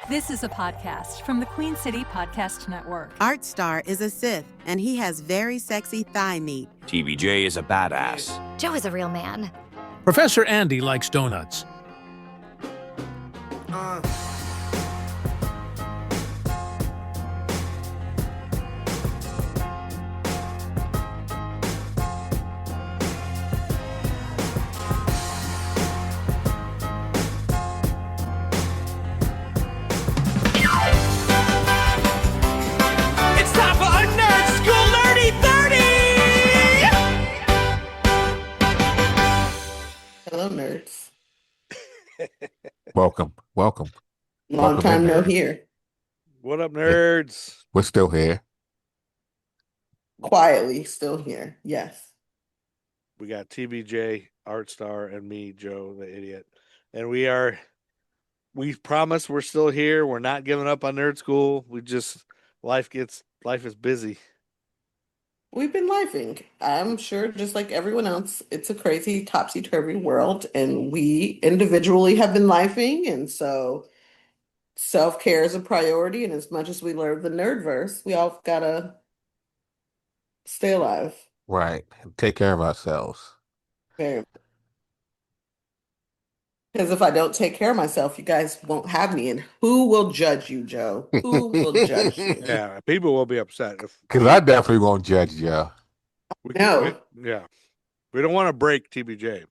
This is a podcast from the Queen City Podcast Network. Artstar is a Sith, and he has very sexy thigh meat. TBJ is a badass. Joe is a real man. Professor Andy likes donuts. Hello, nerds. Welcome. Long time no here. What up, nerds? We're still here. Quietly still here. Yes. We got TBJ, Artstar, and me, Joe, the idiot. And we promise we're still here. We're not giving up on nerd school. Life is busy. We've been lifing. I'm sure, just like everyone else, it's a crazy, topsy-turvy world, and we individually have been lifing, and so self-care is a priority, and as much as we learn the nerdverse, we all gotta stay alive. Right. Take care of ourselves. Because if I don't take care of myself, you guys won't have me, and who will judge you, Joe? Who will judge you? Yeah, people will be upset. Because I definitely won't judge you. We don't want to break TBJ.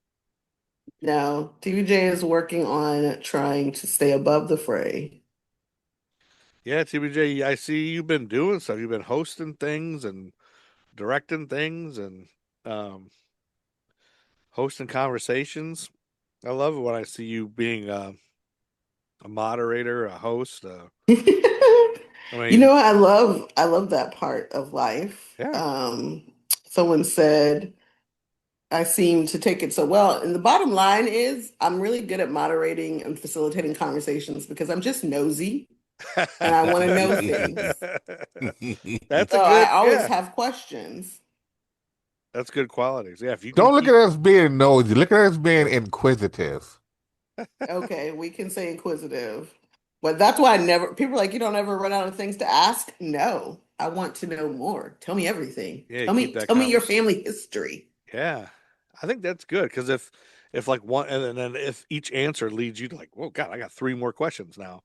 No, TBJ is working on trying to stay above the fray. Yeah, TBJ, I see you've been doing stuff. You've been hosting things and directing things and hosting conversations. I love it when I see you being a moderator, a host. You know what? I love that part of life. Yeah. Someone said I seem to take it so well. And the bottom line is I'm really good at moderating and facilitating conversations because I'm just nosy and I want to know things. I always have questions. That's good qualities. Yeah. If you Don't look at us being nosy. Look at us being inquisitive. Okay, we can say inquisitive. But that's why people are like, you don't ever run out of things to ask? No, I want to know more. Tell me everything. Yeah, tell me your family history. Yeah, I think that's good because if like one and then if each answer leads you to like, oh God, I got 3 more questions now.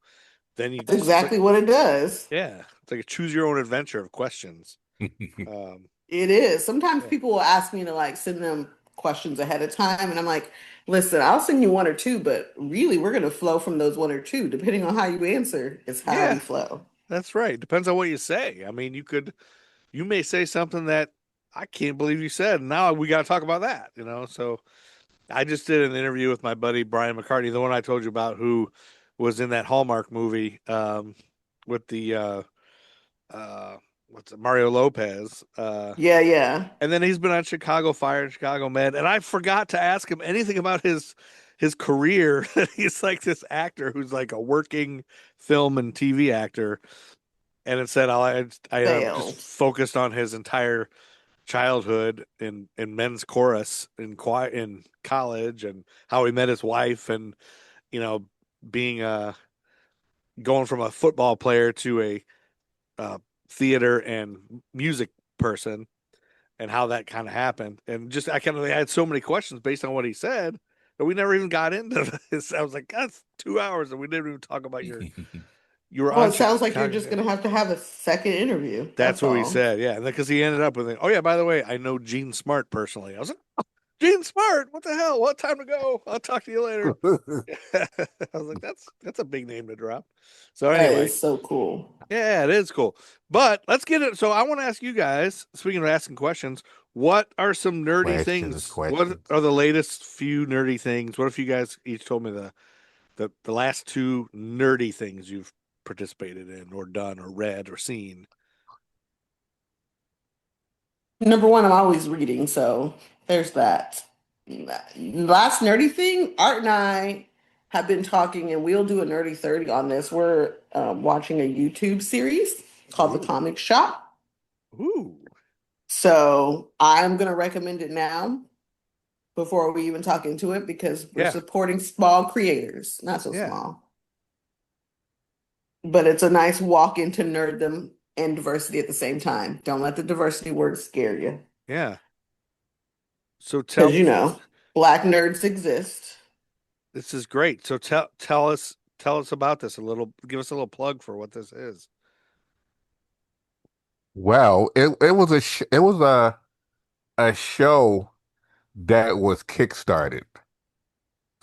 Then That's exactly what it does. Yeah, it's like a choose your own adventure of questions. It is. Sometimes people will ask me to like send them questions ahead of time, and I'm like, listen, I'll send you 1 or 2, but really we're gonna flow from those 1 or 2, depending on how you answer is how we flow. That's right. Depends on what you say. I mean, you may say something that I can't believe you said, and now we gotta talk about that, So I just did an interview with my buddy Brian McCartney, the one I told you about, who was in that Hallmark movie with the Mario Lopez. Yeah. And then he's been on Chicago Fire and Chicago Med, and I forgot to ask him anything about his career. He's like this actor who's like a working film and TV actor, and it said I just focused on his entire childhood in men's chorus in college and how he met his wife and being going from a football player to a theater and music person and how that kind of happened. And just I had so many questions based on what he said that we never even got into this. I was like, that's 2 hours and we didn't even talk about your well, it sounds like you're just gonna have to have a second interview. That's what he said. Yeah, because he ended up with, oh yeah, by the way, I know Gene Smart personally. I was like, oh, Gene Smart, what the hell? What time to go? I'll talk to you later. I was like, that's a big name to drop. So anyway, that is so cool. Yeah, it is cool. But let's get it. So I want to ask you guys, speaking of asking questions, what are some nerdy things? What are the latest few nerdy things? What if you guys each told me the last 2 nerdy things you've participated in or done or read or seen? Number 1, I'm always reading, so there's that. Last nerdy thing, Art and I have been talking, and we'll do a nerdy 30 on this. We're watching a YouTube series called The Comic Shop. Ooh. So I'm going to recommend it now before we even talk into it because we're supporting small creators, not so small. but it's a nice walk into nerddom and diversity at the same time. Don't let the diversity word scare you. Yeah. So Because, black nerds exist. this is great. So tell us about this a little. Give us a little plug for what this is. Well, it was it was a show that was kickstarted.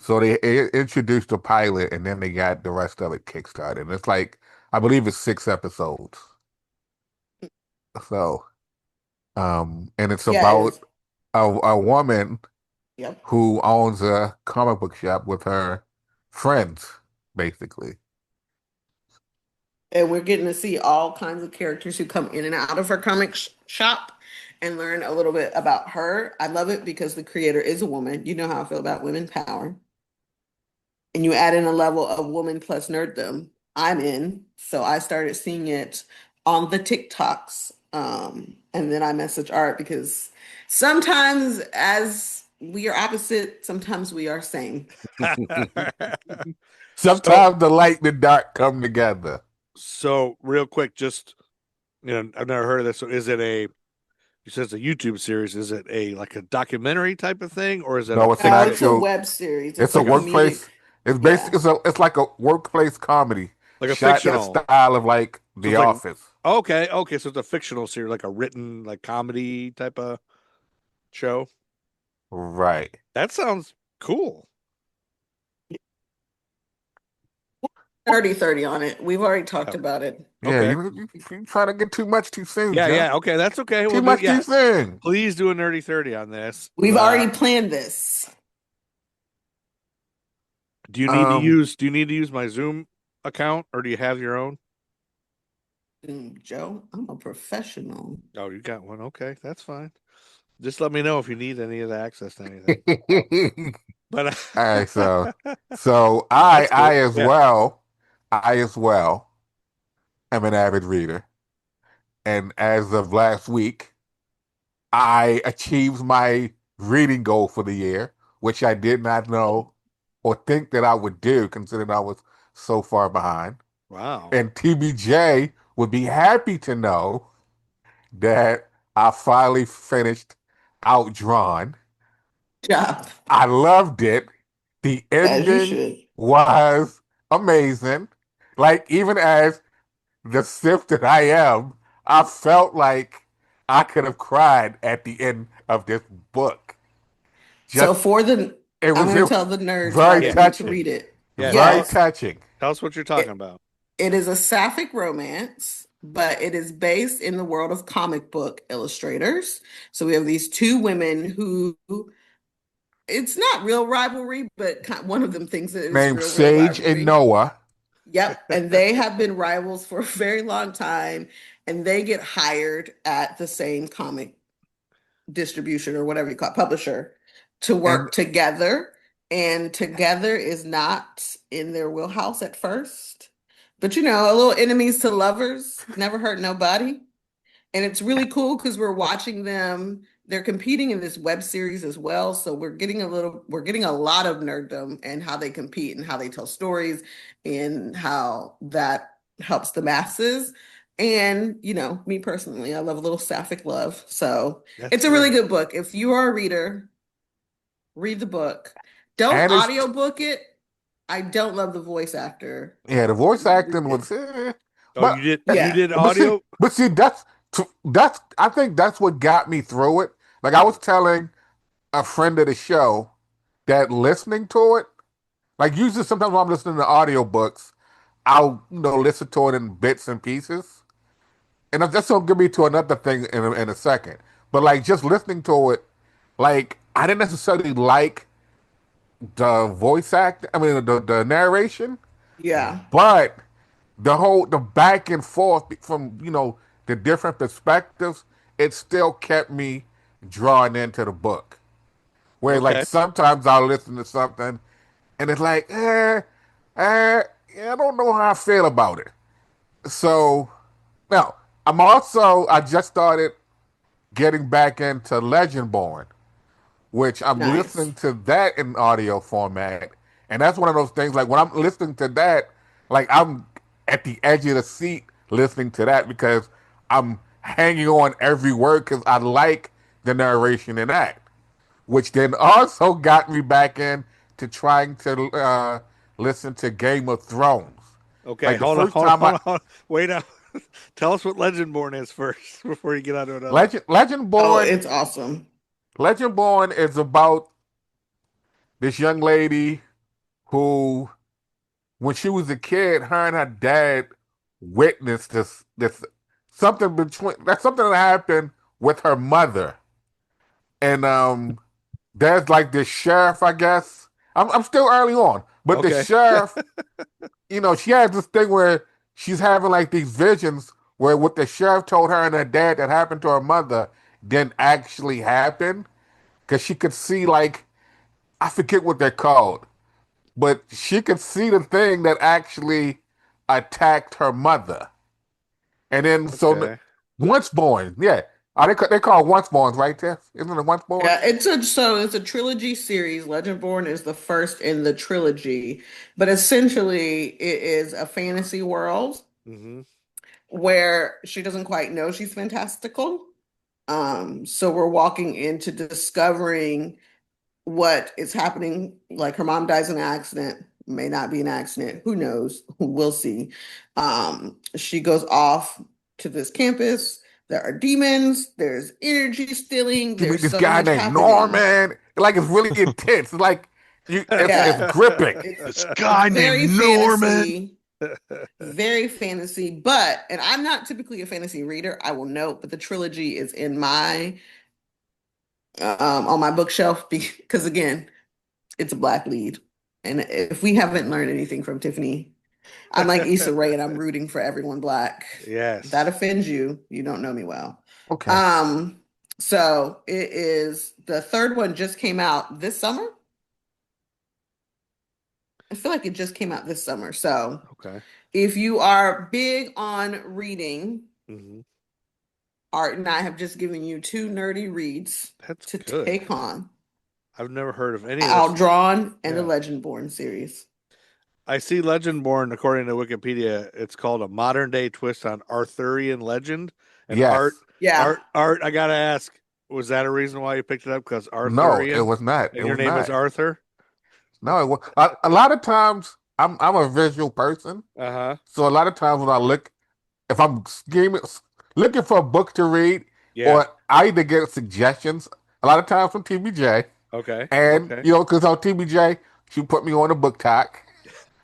So they introduced the pilot and then they got the rest of it kickstarted. And it's like I believe it's 6 episodes. So and it's Yeah, it about is. a woman Yep. who owns a comic book shop with her friends, basically. And we're getting to see all kinds of characters who come in and out of her comic shop and learn a little bit about her. I love it because the creator is a woman. You know how I feel about women power. And you add in a level of woman plus nerddom. I'm in. So I started seeing it on the TikToks. And then I message Art because sometimes as we are opposite, sometimes we are same. So Sometimes the light and the dark come together. so real quick, just I've never heard of this. So is it you said it's a YouTube series? Is it a like a documentary type of thing, or is it a No, it's an No, it's a fiction? actual. web series. It's It's a a Like a comedic. workplace. It's Yeah. basically it's like a workplace comedy like a shot in a fictional? style of like So The it's like Office. okay. So it's a fictional series, like a written like comedy type of show. Right. That sounds cool. Nerdy 30 on it. We've already talked Yeah. about it. Yeah, Okay. you try to get too much too soon, Yeah, Joe. yeah. Okay, that's okay. Too We'll do. much too Yeah, soon. please do a nerdy 30 on this. We've already planned this. Um, Do you need to use my Zoom account, or do you have your own? Joe, I'm a professional. Oh, you got one. Okay, that's fine. Just let me know if you need any of the access to anything. all But right, so I that's I cool. as Yeah. well, I as well am an avid reader. And as of last week, I achieved my reading goal for the year, which I did not know or think that I would do, considering I was so far behind. Wow. And TBJ would be happy to know that I finally finished Outdrawn. Job, I loved it. The as you ending should. was amazing. Like, even as the Sith that I am, I felt like I could have cried at the end of this book. So Just for the, I'm it going to was tell the nerds why very they Yeah. need to touching. read it. Yeah. Very Yes, touching. Tell us what you're talking it, about. it is a sapphic romance, but it is based in the world of comic book illustrators. So we have these two women who it's not real rivalry, but one of them thinks that it is Named real Sage and rivalry. Noah. Yep. And they have been rivals for a very long time. And they get hired at the same comic distribution or whatever you call it, publisher to And work together. And together is not in their wheelhouse at first. But a little enemies to lovers never hurt nobody. And it's really cool because we're watching them. They're competing in this web series as well. So we're getting a lot of nerddom and how they compete and how they tell stories and how that helps the masses. And, me personally, I love a little sapphic love. So That's it's a really great. good book. If you are a reader, read the book. Don't and it's audiobook it. I don't love the voice actor. yeah, the voice acting Read it. was Oh, but you Yeah. did audio? but see that's I think that's what got me through it. Like I was telling a friend of the show that listening to it, like usually sometimes when I'm listening to audiobooks, I'll listen to it in bits and pieces. And that's gonna get me to another thing in a second. But like just listening to it, like I didn't necessarily like the voice act. I mean the narration, Yeah. but the back and forth from the different perspectives, it still kept me drawn into the book. Where like Okay. sometimes I'll listen to something and it's like, yeah, I don't know how I feel about it. So now I just started getting back into Legendborn, which I'm Nice. listening to that in audio format. And that's one of those things like when I'm listening to that, like I'm at the edge of the seat listening to that because I'm hanging on every word because I like the narration in that, which then also got me back in to trying to listen to Game of Thrones. Okay, Like the hold on, first hold on, time hold on, hold on. Wait up. Tell us what Legendborn is first before you get on to another. Oh, Legendborn, it's awesome. Legendborn is about this young lady who, when she was a kid, her and her dad witnessed this something between that's something that happened with her mother, and there's like this sheriff, I guess. I'm still early on, but the Okay. sheriff, she has this thing where she's having like these visions where what the sheriff told her and her dad that happened to her mother didn't actually happen because she could see like I forget what they're called, but she could see the thing that actually attacked her mother. And then Okay. once born, yeah. They call once borns, right, Tiff? Isn't it once born? Yeah, it's a trilogy series. Legendborn is the first in the trilogy, but essentially it is a fantasy world Hmm. where she doesn't quite know she's fantastical. So we're walking into discovering what is happening. Like her mom dies in an accident, may not be an accident, who knows? We'll see. She goes off to this campus. There are demons, there's energy stealing, You meet there's this so guy much named happening. Norman. Like it's really intense. It's like it's Yeah, gripping. it's This it's guy named very Norman. fantasy, very fantasy, but and I'm not typically a fantasy reader, I will note, but the trilogy is in my on my bookshelf because again, it's a black lead. And if we haven't learned anything from Tiffany, I'm like Issa Rae and I'm rooting for everyone black. If that Yes. offends you, you don't know me well. Okay. Um, so it is the third one just came out this summer. I feel like it just came out this summer. So Okay. if you are big on reading, Hmm. Art and I have just given you two nerdy reads That's to good. take on I've never heard of any of this. Outdrawn and the Yeah. Legendborn series. I see Legendborn, according to Wikipedia, it's called a modern day twist on Arthurian legend. And Yes. Yeah. Art, I gotta ask, was that a reason why you picked it up? Because No, it Arthurian was not. It and your was name is not. Arthur? No, it was a lot of times I'm a visual person. Uh-huh. So a lot of times when I look if I'm scheming, looking for a book to read, Yeah. or I either get suggestions a lot of times from TBJ, Okay. and Okay. because on TBJ she put me on a book talk,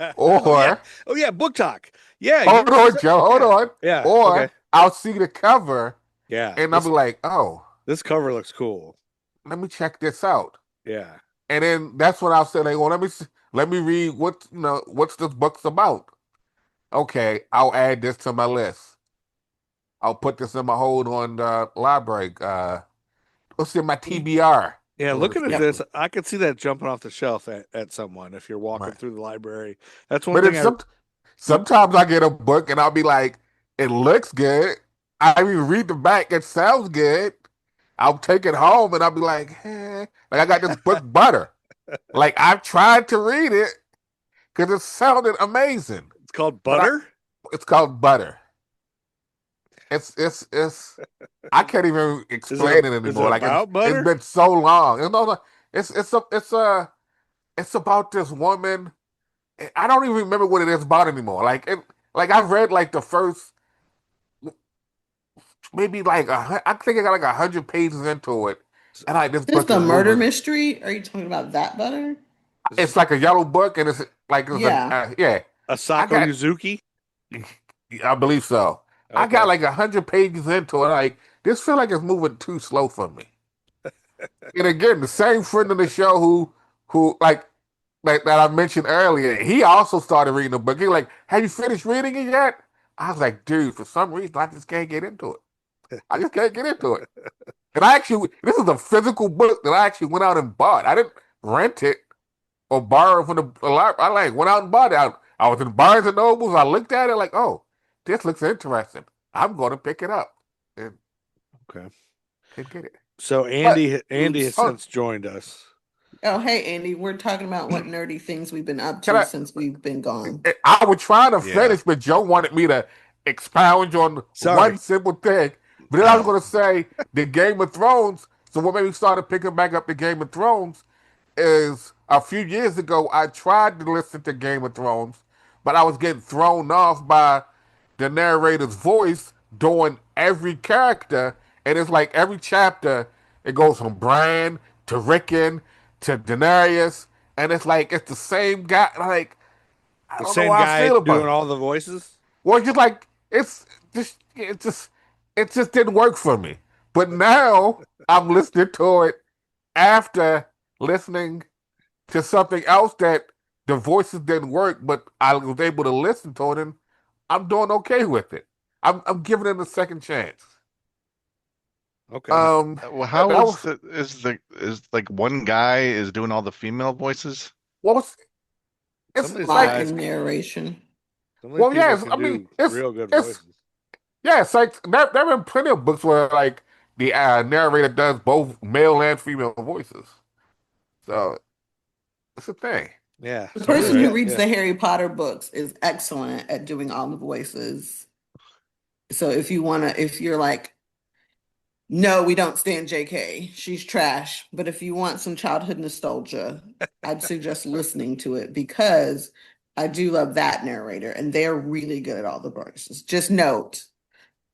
Oh yeah. or Oh yeah, book talk. Yeah, hold on, Joe, hold yeah. on, Yeah. Okay. or I'll see the cover Yeah. and I'll be like, oh, This cover looks cool. let me check this out, Yeah. and then that's when I'll say, like, well, let me read what's this book's about. Okay, I'll add this to my list. I'll put this in my hold on the library. Let's see my TBR. Yeah, looking at Yeah. this, I could see that jumping off the shelf at someone if you're walking Right. through the library. That's one But thing it's sometimes I get a book and I'll be like, it looks good. I even read the back, it sounds good. I'll take it home and I'll be like, like I got this book Butter. Like I've tried to read it because it sounded amazing. it's called But Butter. it's called Butter. It's I can't even explain it Is it anymore. Like about it's butter? been so long. It's about this woman. I don't even remember what it is about anymore. Like I've read like the first maybe like I think I got like 100 pages into it, and like this This book the is murder moving. mystery? Are you talking about that butter? It's like a yellow book, and it's a Yeah. yeah. I Asako got Yuzuki. I believe so. I got Okay. like 100 pages into it. Like this feel like it's moving too slow for me. And again, the same friend of the show who like that I mentioned earlier, he also started reading the book. He was like, "Have you finished reading it yet?" I was like, "Dude, for some reason, I just can't get into it. I just can't get into it." And this is a physical book that I actually went out and bought. I didn't rent it or borrow it from the library. I like went out and bought it. I was in Barnes and Nobles. I looked at it like, "Oh, this looks interesting. I'm going to pick it up." And Okay. couldn't get it. So But Andy has oh, since joined us. Oh, hey, Andy, we're talking about what nerdy things we've been up Can to I? since we've been gone. I was trying to Yeah. finish, but Joe wanted me to expound on one Sorry. simple thing. But then I was Oh, going to say the Game of Thrones. So what made me started picking back up the Game of Thrones is a few years ago I tried to listen to Game of Thrones, but I was getting thrown off by the narrator's voice doing every character, and it's like every chapter it goes from Bran to Rickon to Daenerys, and it's like it's the same guy. Like I The don't know same how I guy feel about doing it. all the voices. Well, it's just like it just didn't work for me. But now I'm listening to it after listening to something else that the voices didn't work, but I was able to listen to it, and I'm doing okay with it. I'm giving it a second chance. Okay. well, That how is was is like one guy is doing all the female voices? what was Some it's of these like guys, Locking narration. some of these well, people yes, can I mean do real good it's voices. yeah, it's like there have been plenty of books where like the narrator does both male and female voices, so it's a thing. Yeah. The Some of person these who guys, reads yeah. the Harry Potter books is excellent at doing all the voices. So if you're like, no, we don't stand JK, she's trash. But if you want some childhood nostalgia, I'd suggest listening to it because I do love that narrator and they're really good at all the voices. Just note,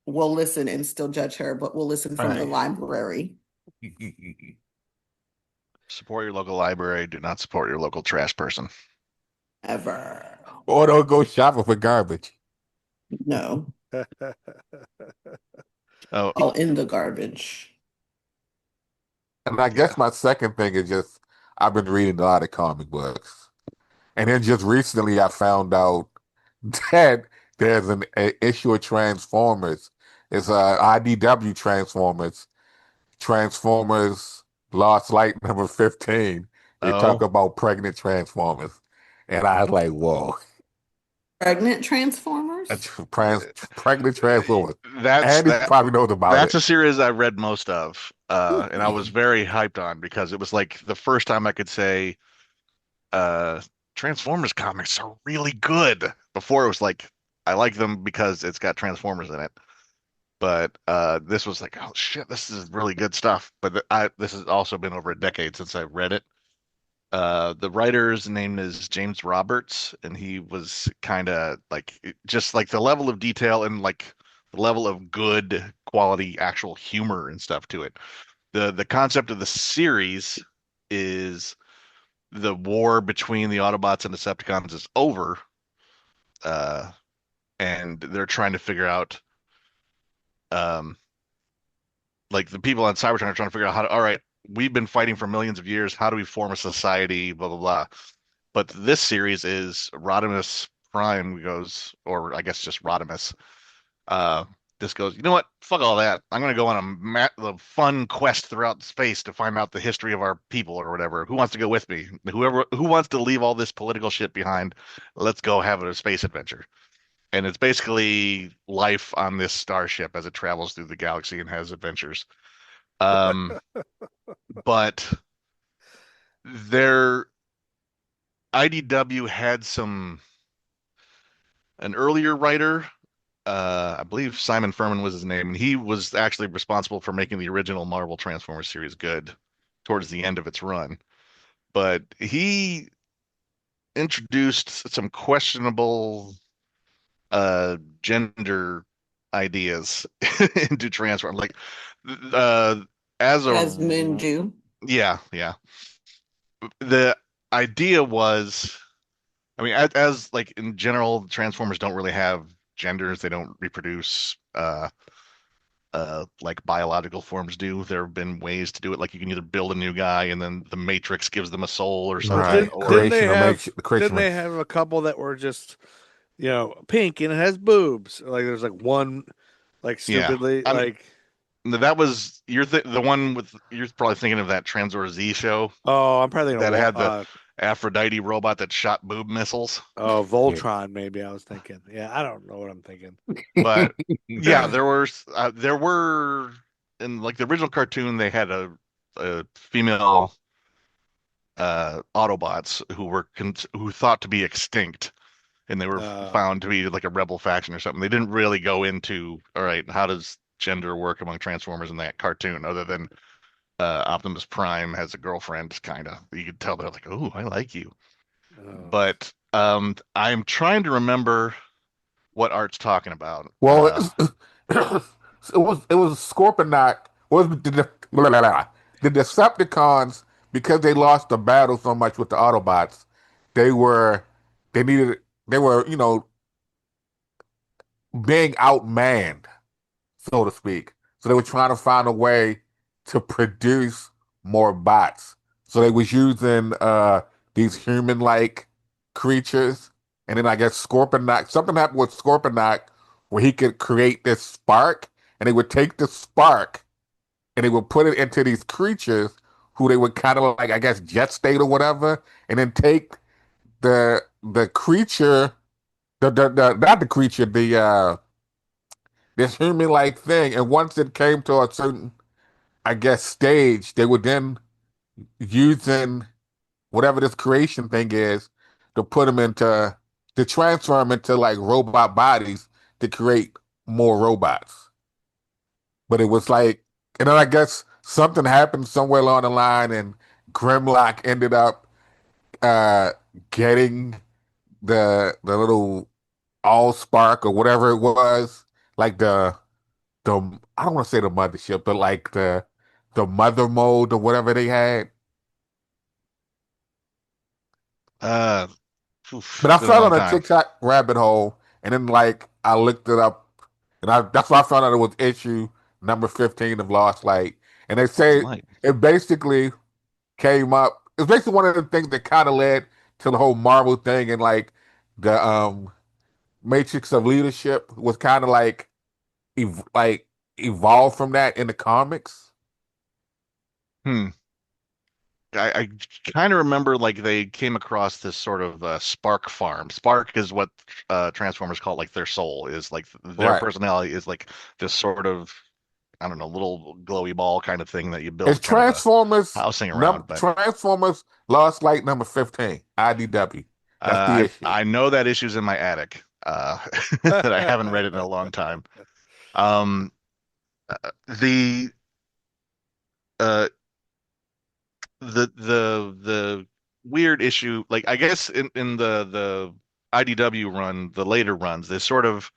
we'll listen and still judge her, but we'll listen from the Right. library Support your local library. Do not support your local trash person. ever. Or don't go shopping for garbage. No, Oh, all in the garbage. And I yeah. guess my second thing is just I've been reading a lot of comic books. And then just recently I found out that there's an issue of Transformers. It's IDW Transformers. Transformers Lost Light number 15. They talk Oh, about pregnant Transformers. And I was like, whoa. Pregnant Transformers? Pregnant Transformers. that's And he that. probably knows about That's it. a series I read most of, and I was very hyped on because it was like the first time I could say, uh, Transformers comics are really good. Before it was like I like them because it's got Transformers in it. But this was like, oh shit, this is really good stuff. But this has also been over a decade since I read it. The writer's name is James Roberts, and he was kind of like just like the level of detail and like the level of good quality actual humor and stuff to it. The concept of the series is the war between the Autobots and Decepticons is over, uh, and they're trying to figure out um like the people on Cybertron are trying to figure out how to, all right, we've been fighting for millions of years. How do we form a society? Blah, blah, blah. But this series is Rodimus Prime goes, or I guess just Rodimus, uh, just goes, you know what? Fuck all that. I'm going to go on the fun quest throughout space to find out the history of our people or whatever. Who wants to go with me? Who wants to leave all this political shit behind? Let's go have a space adventure. And it's basically life on this starship as it travels through the galaxy and has adventures. Um, but their IDW had an earlier writer, I believe Simon Furman was his name, and he was actually responsible for making the original Marvel Transformers series good towards the end of its run. But he introduced some questionable gender ideas into Transformers. Like uh as As men a do. yeah, yeah. The idea was, I mean, as like in general, Transformers don't really have genders. They don't reproduce like biological forms do. There have been ways to do it. Like you can either build a new guy and then the Matrix gives them a soul or Well, something. Right. Or Creation or make didn't creation. they have a couple that were just, pink and it has boobs? Like there's like one like yeah, stupidly I mean like that was the one with you're probably thinking of that Transor Z show oh, I'm probably that gonna had the Aphrodite robot that shot boob missiles. Yeah. Voltron maybe I was thinking. Yeah, I don't know what I'm thinking. But yeah, there were in like the original cartoon they had a female Autobots who thought to be extinct, and they were Uh, found to be like a rebel faction or something. They didn't really go into, all right, how does gender work among Transformers in that cartoon, other than Optimus Prime has a girlfriend, kind of. You could tell they're like, oh, I like you. oh. But I'm trying to remember what Art's talking about. Well, it was Scorponok. Was blah, blah, blah. The Decepticons, because they lost the battle so much with the Autobots, they were they needed they were being outmanned, so to speak. So they were trying to find a way to produce more bots. So they was using these human-like creatures, and then I guess Scorponok. Something happened with Scorponok where he could create this spark, and they would take the spark and they would put it into these creatures who they would kind of like, I guess, jet state or whatever, and then take the creature, the not the creature, the this human like thing. And once it came to a certain, I guess, stage, they would then using whatever this creation thing is to put them into, to transform into like robot bodies to create more robots. But it was like, and then I guess something happened somewhere along the line, and Grimlock ended up uh getting the little all spark or whatever it was, like the I don't want to say the mothership, but like the mother mode or whatever they had. uh, oof, But it's I been a fell long on a time. TikTok rabbit hole, and then like I looked it up, and that's why I found out it was issue number 15 of Lost Light, and they say Light. it basically came up. It's basically one of the things that kind of led to the whole Marvel thing, and like the Matrix of Leadership was kind of like like evolved from that in the comics. Hmm. I kind of remember like they came across this sort of spark farm. Spark is what Transformers call like their soul is like their Right. personality is like this sort of, I don't know, little glowy ball kind of thing that you It's build kind of a Transformers housing around. But Transformers Lost Light number 15, IDW. That's the issue. I know that issue's in my attic that I haven't read it in a long time. Um, the uh the weird issue, like I guess in the IDW run, the later runs, they sort of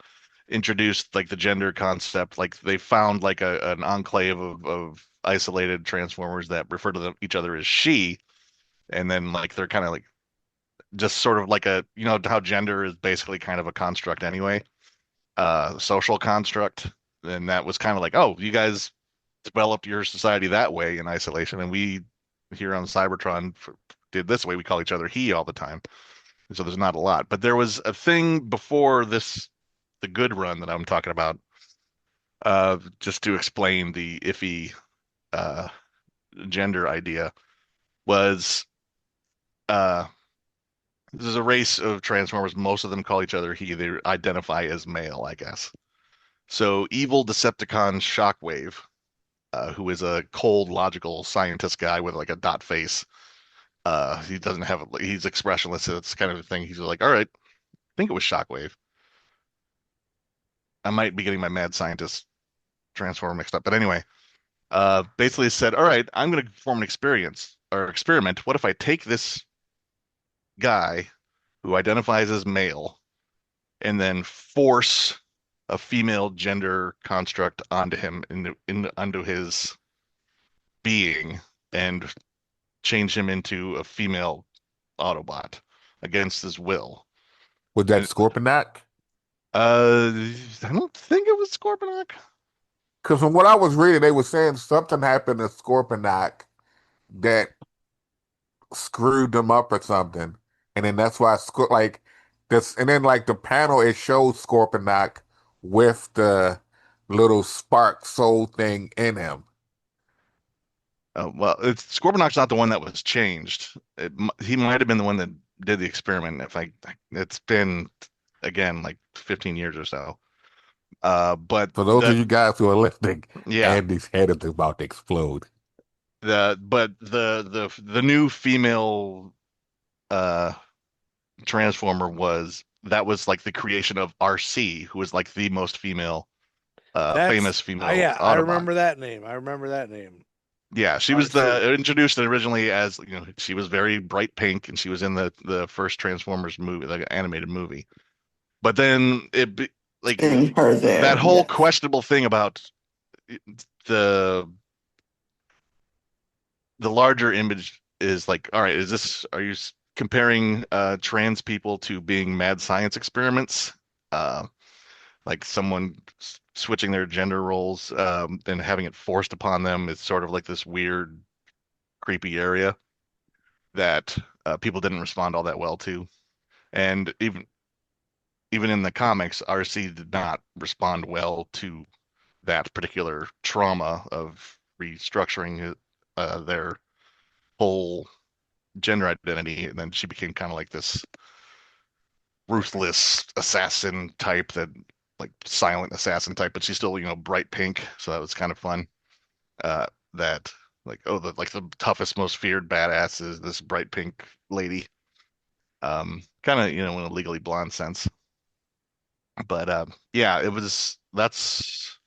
introduced like the gender concept. Like they found like an enclave of isolated Transformers that refer to each other as she, and then like they're kind of like just sort of like a, you know how gender is basically kind of a construct anyway, social construct. And that was kind of like, oh, you guys developed your society that way in isolation, and we here on Cybertron did this way. We call each other he all the time. So there's not a lot. But there was a thing before this, the good run that I'm talking about, just to explain the iffy uh, gender idea, was uh, this is a race of Transformers. Most of them call each other he. They identify as male, I guess. So evil Decepticon Shockwave, who is a cold, logical scientist guy with like a dot face. He doesn't have, he's expressionless. It's kind of a thing. He's like, all right, I think it was Shockwave. I might be getting my mad scientist transformer mixed up, but anyway, basically said, all right, I'm going to perform an experience or experiment. What if I take this guy who identifies as male and then force a female gender construct onto him onto his being and change him into a female Autobot against his will. Was that And Scorponok? I don't think it was Scorponok. Because from what I was reading, they were saying something happened to Scorponok that screwed them up or something, and then that's why like this, and then like the panel it shows Scorponok with the little spark soul thing in him. Well, it's Scorponok's not the one that was changed. He might have been the one that did the experiment. If it's been again like 15 years or so. But For those of you guys who are listening, yeah, Andy's head is about to explode. The new female Transformer was like the creation of RC, who was like the most female famous female yeah, I Autobot. remember that name. Yeah, she was introduced originally as, she was very bright pink, and she was in the first Transformers movie, the animated movie. But then In her there, that whole yes. questionable thing about the larger image is like, all right, are you comparing trans people to being mad science experiments? Like someone switching their gender roles and having it forced upon them is sort of like this weird, creepy area that people didn't respond all that well to. And even in the comics, RC did not respond well to that particular trauma of restructuring their whole gender identity, and then she became kind of like this ruthless assassin type, that like silent assassin type, but she's still bright pink, so that was kind of fun. That like, the toughest, most feared badass is this bright pink lady, kind of in a Legally Blonde sense. But yeah, that's,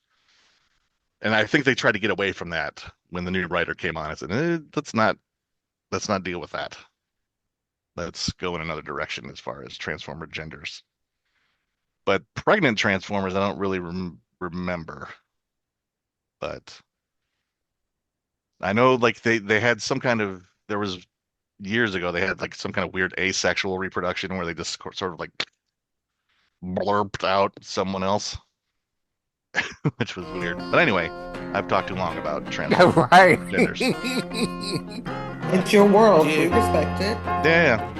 and I think they tried to get away from that when the new writer came on. I said, let's not deal with that. Let's go in another direction as far as Transformer genders. But pregnant Transformers, I don't really remember. But I know like they had some kind of, there was years ago, they had like some kind of weird asexual reproduction where they just sort of like blurped out someone else, which was weird. But anyway, I've talked too long about Transformer genders. It's your world. We respect it. Yeah.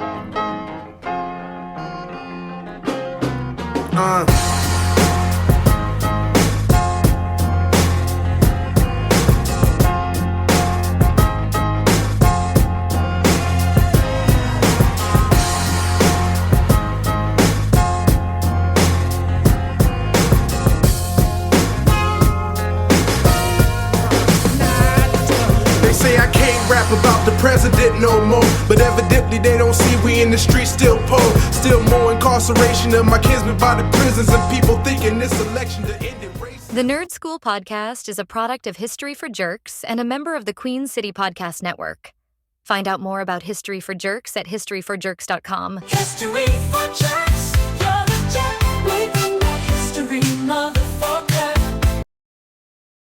They say I can't rap about the president no more, but evidently they don't see we in the streets still poor. Still more incarceration of my kinsmen by the prisons, and people thinking this election to end it race. The Nerd School Podcast is a product of History for Jerks and a member of the Queen City Podcast Network. Find out more about History for Jerks at historyforjerks.com. History for Jerks, you're the jerk, we bring back history, mother.